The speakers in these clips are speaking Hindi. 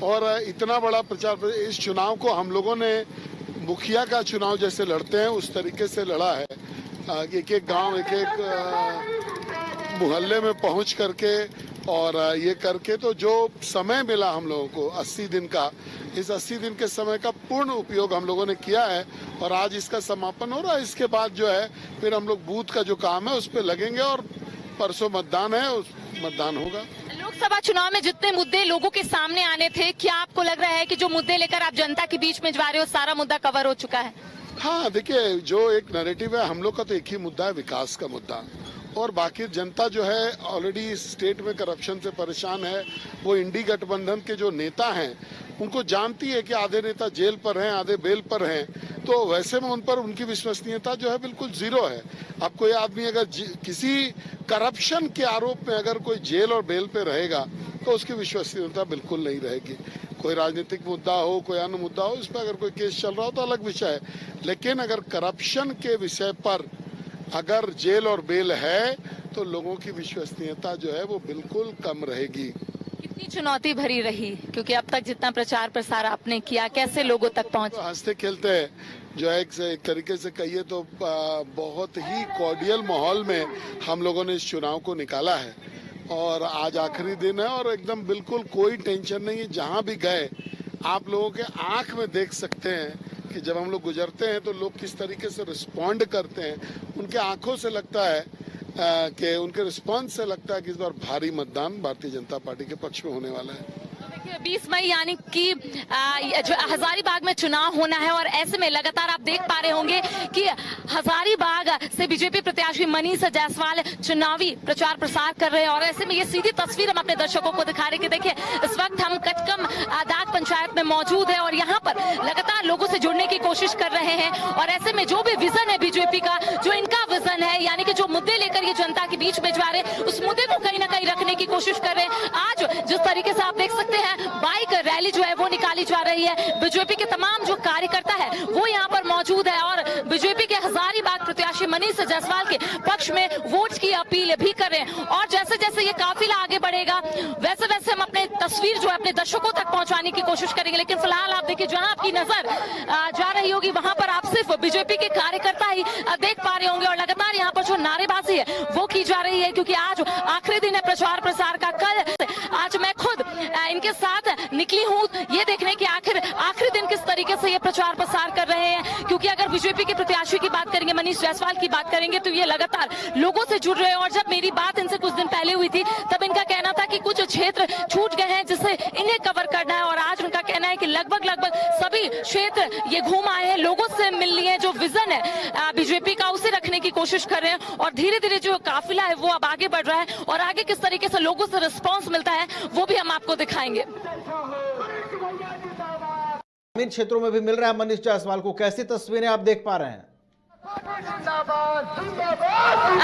और इतना बड़ा प्रचार, इस चुनाव को हम लोगों ने मुखिया का चुनाव जैसे लड़ते हैं उस तरीके से लड़ा है। एक एक गांव, एक एक मोहल्ले में पहुंच करके और ये करके, तो जो समय मिला हम लोगों को 80 दिन का, इस 80 दिन के समय का पूर्ण उपयोग हम लोगों ने किया है और आज इसका समापन हो रहा है। इसके बाद जो है फिर हम लोग बूथ का जो काम है उस पर लगेंगे और परसों मतदान है, उस मतदान होगा। लोकसभा चुनाव में जितने मुद्दे लोगों के सामने आने थे, क्या आपको लग रहा है कि जो मुद्दे लेकर आप जनता के बीच में जा रहे हो सारा मुद्दा कवर हो चुका है? हाँ, देखिए, जो एक नैरेटिव है हम लोग का, तो एक ही मुद्दा है, विकास का मुद्दा। और बाकी जनता जो है ऑलरेडी स्टेट में करप्शन से परेशान है। वो इंडी गठबंधन के जो नेता हैं उनको जानती है कि आधे नेता जेल पर हैं, आधे बेल पर हैं, तो वैसे में उन पर उनकी विश्वसनीयता जो है बिल्कुल जीरो है। अब कोई आदमी अगर किसी करप्शन के आरोप में अगर कोई जेल और बेल पे रहेगा तो उसकी विश्वसनीयता बिल्कुल नहीं रहेगी। कोई राजनीतिक मुद्दा हो, कोई अन्य मुद्दा हो, इस पर अगर कोई केस चल रहा हो तो अलग विषय है, लेकिन अगर करप्शन के विषय पर अगर जेल और बेल है तो लोगों की विश्वसनीयता जो है वो बिल्कुल कम रहेगी। कितनी चुनौती भरी रही, क्योंकि अब तक जितना प्रचार प्रसार आपने किया, कैसे लोगों तक पहुंचे? हंसते खेलते जो है एक तरीके से कहिए तो बहुत ही कॉर्डियल माहौल में हम लोगों ने इस चुनाव को निकाला है और आज आखिरी दिन है और एकदम बिल्कुल कोई टेंशन नहीं है। जहां भी गए आप लोगों के आंख में देख सकते हैं कि जब हम लोग गुजरते हैं तो लोग किस तरीके से रिस्पॉन्ड करते हैं। उनके आंखों से लगता है कि उनके रिस्पॉन्स से लगता है कि इस बार भारी मतदान भारतीय जनता पार्टी के पक्ष में होने वाला है। 20 मई यानी कि जो हजारीबाग में चुनाव होना है और ऐसे में लगातार आप देख पा रहे होंगे कि हजारीबाग से बीजेपी प्रत्याशी मनीष जायसवाल चुनावी प्रचार प्रसार कर रहे हैं और ऐसे में ये सीधी तस्वीर हम अपने दर्शकों को दिखा रहे हैं कि देखिए इस वक्त हम कचकम दाग पंचायत में मौजूद है और यहाँ पर लगातार लोगों से जुड़ने की कोशिश कर रहे हैं और ऐसे में जो भी विजन है बीजेपी का, जो इनका विजन है, यानी कि जो मुद्दे लेकर ये जनता के बीच में जा रहे हैं उस मुद्दे को कहीं ना कहीं रखने की कोशिश कर रहे हैं। आज जिस तरीके से आप देख सकते हैं बाइक रैली जो है वो निकाली जा रही है, बीजेपी के तमाम जो कार्यकर्ता है वो यहाँ पर मौजूद है और बीजेपी के हजारीबाग प्रत्याशी मनीष जायसवाल के पक्ष में वोट की अपील भी कर रहे हैं। और जैसे जैसे ये काफिला आगे बढ़ेगा वैसे वैसे हम अपने तस्वीर जो है अपने दर्शकों तक पहुंचाने की कोशिश करेंगे, लेकिन फिलहाल आप देखिए जहां आपकी नजर जा रही होगी वहां पर आप सिर्फ बीजेपी के कार्यकर्ता ही देख पा रहे होंगे और लगातार यहाँ पर जो नारेबाजी है वो की जा रही है, क्योंकि आज आखिरी दिन है प्रचार प्रसार का। कल आज मैं खुद इनके साथ निकली हूँ ये देखने की आखिरी दिन किस तरीके से ये प्रचार प्रसार कर रहे हैं, क्योंकि अगर बीजेपी के प्रत्याशी की बात करेंगे, मनीष जायसवाल की बात करेंगे तो ये लगातार लोगों से जुड़ रहे हैं। और जब मेरी बात इनसे कुछ दिन पहले हुई थी तब इनका कहना था कि कुछ क्षेत्र छूट गए हैं जिसे इन्हें कवर करना है और आज उनका कहना है कि लगभग सभी क्षेत्र ये घूम आए हैं, लोगों से मिल लिए, जो विजन है बीजेपी का उसे रखने की कोशिश कर रहे हैं और धीरे धीरे जो काफिला है वो अब आगे बढ़ रहा है और आगे किस तरीके से लोगों से रिस्पॉन्स मिलता है वो भी हम आपको दिखाएंगे। ग्रामीण क्षेत्रों में भी मिल रहा है मनीष जायसवाल को, कैसी तस्वीरें आप देख पा रहे हैं?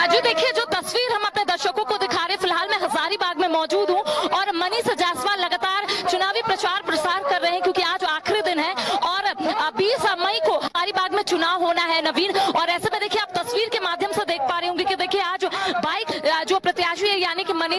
जी देखिए जो तस्वीर हम अपने दर्शकों को दिखा रहे हैं, फिलहाल मैं हजारीबाग में मौजूद हूं और मनीष जायसवाल लगातार चुनावी प्रचार प्रसार कर रहे हैं, क्योंकि आज आखिरी दिन है और 20 मई को हजारीबाग में चुनाव होना है नवीन। और ऐसे में देखिए आप तस्वीर के माध्यम से देख पा रहे होंगे कि देखिए आज बाइक जो प्रत्याशी है यानी कि मनीष